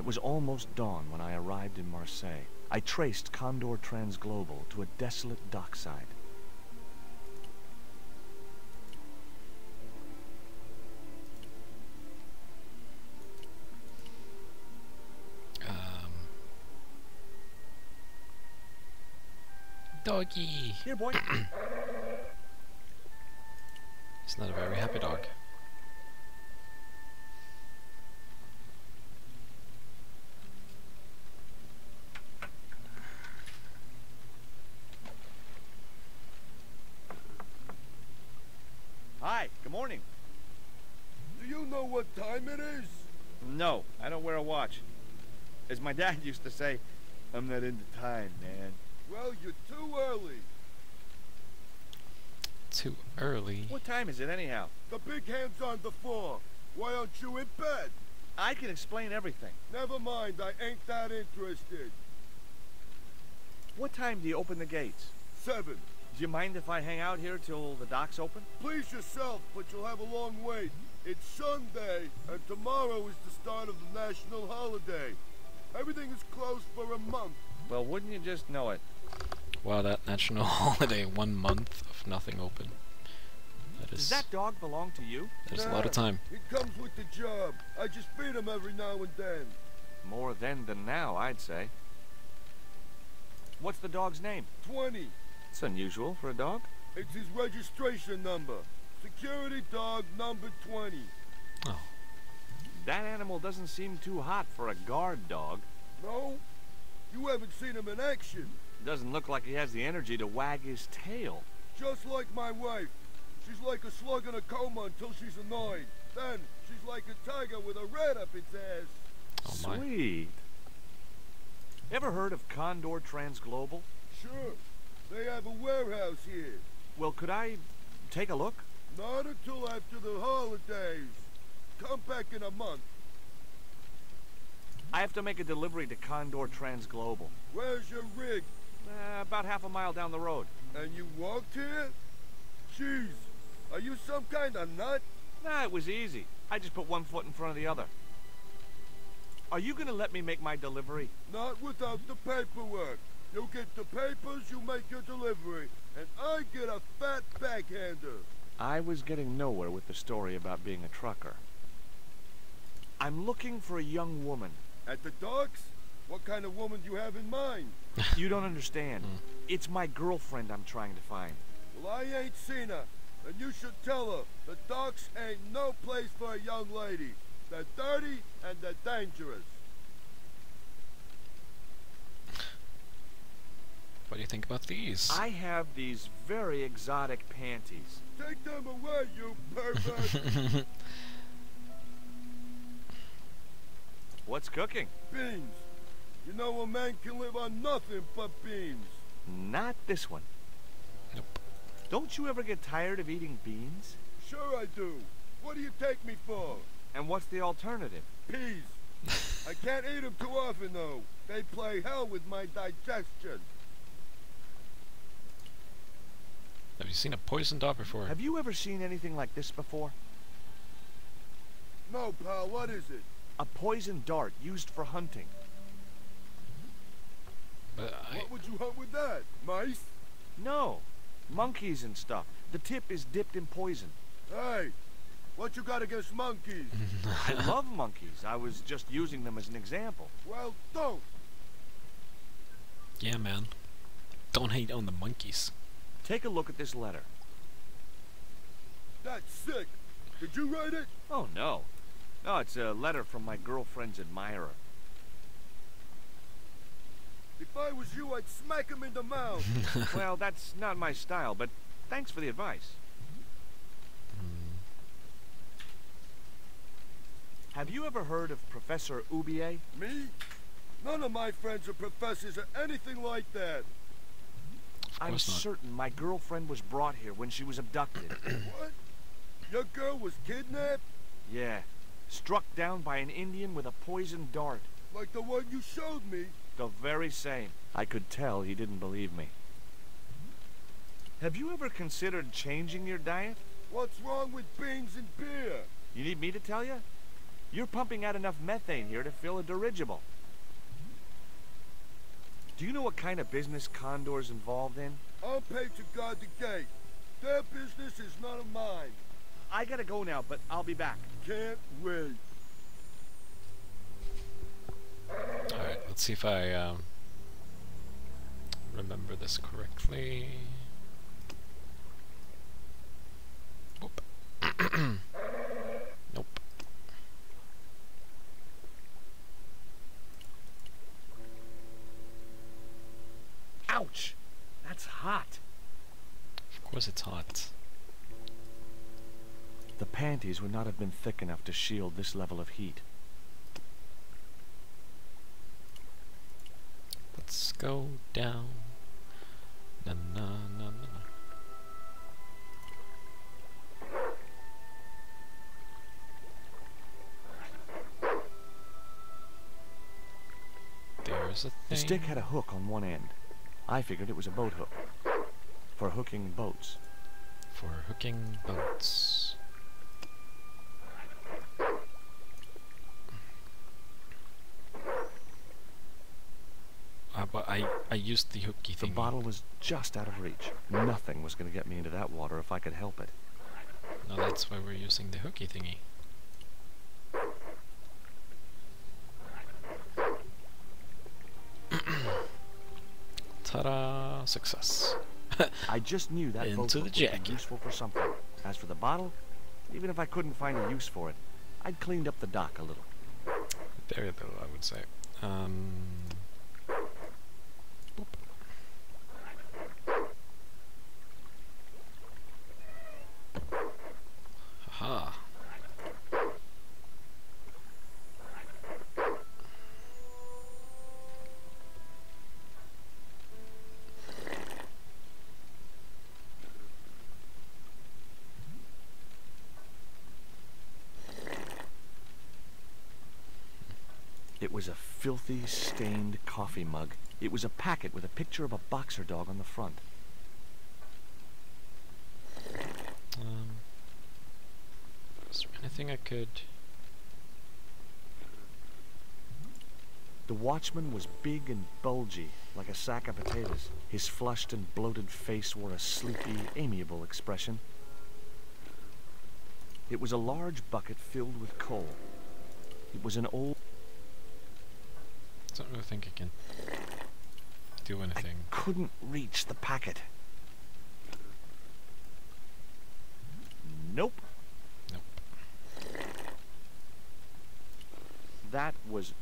was almost dawn when I arrived in Marseille. I traced Condor Transglobal to a desolate dockside. Doggy! Here, boy. He's not a very happy dog. Hi, good morning. Do you know what time it is? No, I don't wear a watch. As my dad used to say, I'm not into time, man. Well, you're too early. Too early? What time is it anyhow? The big hand's on the floor. Why aren't you in bed? I can explain everything. Never mind, I ain't that interested. What time do you open the gates? 7. Do you mind if I hang out here till the docks open? Please yourself, but you'll have a long wait. It's Sunday, and tomorrow is the start of the national holiday. Everything is closed for a month. Well, wouldn't you just know it? Wow, that national holiday, 1 month of nothing open. Does that dog belong to you? That is a lot of time. He comes with the job. I just feed him every now and then. More then than now, I'd say. What's the dog's name? 20. It's unusual for a dog. It's his registration number. Security dog number 20. Oh. That animal doesn't seem too hot for a guard dog. No? You haven't seen him in action. Doesn't look like he has the energy to wag his tail. Just like my wife. She's like a slug in a coma until she's annoyed. Then, she's like a tiger with a rat up its ass. Oh my. Sweet. Ever heard of Condor Transglobal? Sure. They have a warehouse here. Well, could I take a look? Not until after the holidays. Come back in a month. I have to make a delivery to Condor Transglobal. Where's your rig? About half a mile down the road. And you walked here? Jeez, are you some kind of nut? Nah, it was easy. I just put one foot in front of the other. Are you gonna let me make my delivery? Not without the paperwork. You get the papers, you make your delivery, and I get a fat backhander. I was getting nowhere with the story about being a trucker. I'm looking for a young woman. At the docks? What kind of woman do you have in mind? You don't understand. It's my girlfriend I'm trying to find. Well, I ain't seen her, and you should tell her the docks ain't no place for a young lady. They're dirty and they're dangerous. What do you think about these? I have these very exotic panties. Take them away, you pervert! What's cooking? Beans. You know a man can live on nothing but beans. Not this one. Nope. Don't you ever get tired of eating beans? Sure I do. What do you take me for? And what's the alternative? Peas. I can't eat them too often, though. They play hell with my digestion. Have you seen a poison dog before? Have you ever seen anything like this before? No, pal, what is it? A poison dart used for hunting. But What would you hunt with that? Mice? No. Monkeys and stuff. The tip is dipped in poison. Hey, what you got against monkeys? I love monkeys. I was just using them as an example. Well, don't. Yeah, man. Don't hate on the monkeys. Take a look at this letter. That's sick. Did you write it? Oh, no. No, it's a letter from my girlfriend's admirer. If I was you, I'd smack him in the mouth. Well, that's not my style, but thanks for the advice. Have you ever heard of Professor Oubier? Me? None of my friends are professors or anything like that. I'm not. certain my girlfriend was brought here when she was abducted. What? Your girl was kidnapped? Yeah. Struck down by an Indian with a poisoned dart. Like the one you showed me? The very same. I could tell he didn't believe me. Have you ever considered changing your diet? What's wrong with beans and beer? You need me to tell you? You're pumping out enough methane here to fill a dirigible. Do you know what kind of business Condor's involved in? I'm paid to guard the gate. Their business is none of mine. I gotta go now, but I'll be back. Can't wait. Alright, let's see if I remember this correctly. Whoop. Nope. Ouch! That's hot. Of course it's hot. The panties would not have been thick enough to shield this level of heat. Let's go down. Na na na na na. There's a thing. The stick had a hook on one end. I figured it was a boat hook. For hooking boats. For hooking boats. But I used the hooky The thingy. bottle was just out of reach. Nothing was going to get me into that water if I could help it. No, that's why we're using the hooky thingy. Ta-da! Success. I just knew that boat Into hook the would jacket. be useful for something. As for the bottle, even if I couldn't find a use for it, I'd cleaned up the dock a little. Very little, I would say. Boop. Haha. It was a filthy, stained coffee mug. It was a packet with a picture of a boxer dog on the front. Is there anything I could... The watchman was big and bulgy, like a sack of potatoes. His flushed and bloated face wore a sleepy, amiable expression. It was a large bucket filled with coal. It was an old... Don't really think I can do anything. I couldn't reach the packet. Nope. Nope. That was...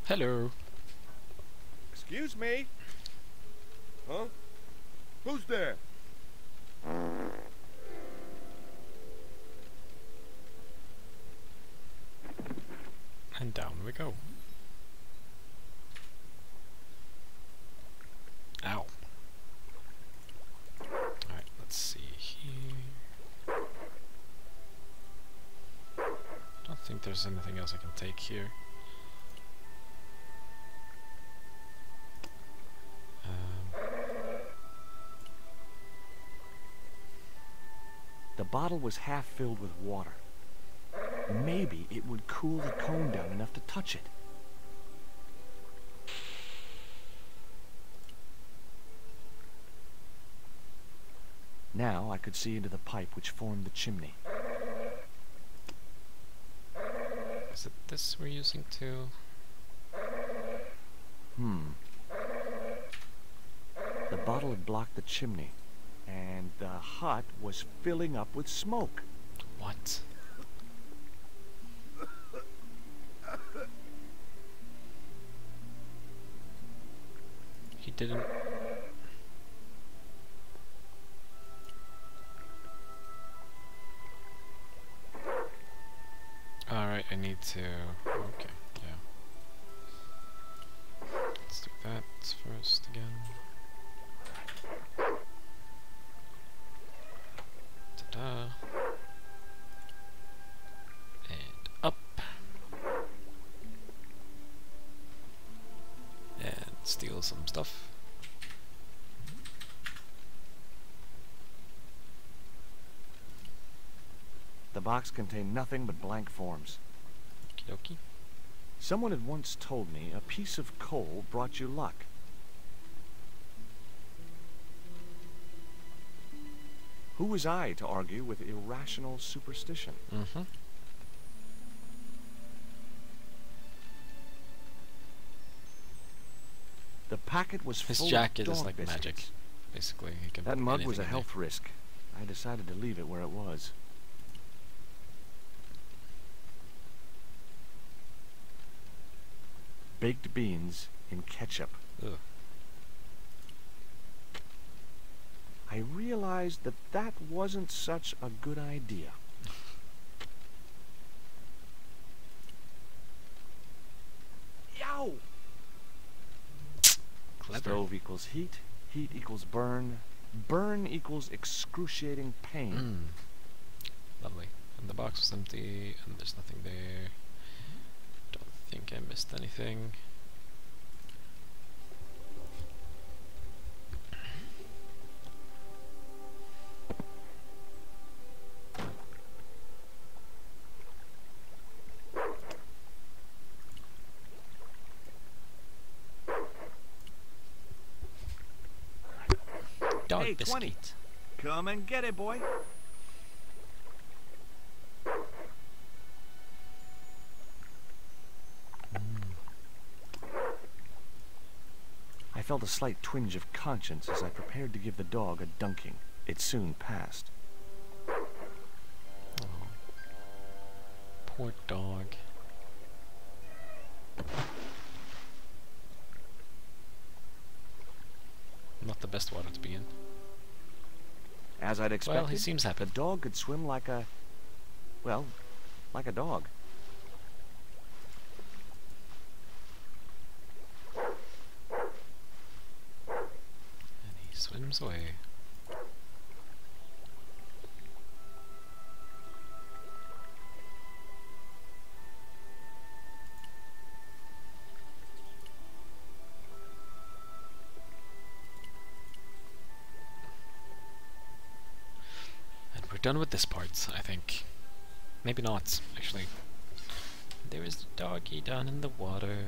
Hello. Excuse me? Huh? Who's there? And down we go. Ow. Alright, let's see here. Don't think there's anything else I can take here. The bottle was half filled with water. Maybe it would cool the cone down enough to touch it. Now I could see into the pipe which formed the chimney. Is it this we're using to... The bottle had blocked the chimney, and the hut was filling up with smoke. What? He didn't... Alright, I need to... Okay, yeah. Let's do that first again. Ta-da. And up. And steal some stuff. The box contained nothing but blank forms. Okie dokie. Someone had once told me a piece of coal brought you luck. Who was I to argue with irrational superstition? Mm-hmm. The packet was His full jacket of is dog like biscuits. magic. Basically, he can That put mug was anything a in there. health risk. I decided to leave it where it was. Baked beans in ketchup. Ugh. I realized that that wasn't such a good idea. Yow! Clever. Stove equals heat. Heat equals burn. Burn equals excruciating pain. Lovely. And the box was empty, and there's nothing there. Don't think I missed anything. Dog Hey, biscuit. 20. Come and get it, boy. I felt a slight twinge of conscience as I prepared to give the dog a dunking. It soon passed. Oh. Poor dog. Not the best water to be in. As I'd expected, Well, he seems happy. the dog could swim like a... well, like a dog. And he swims away. And we're done with this part, I think. Maybe not, actually. There is a doggy down in the water.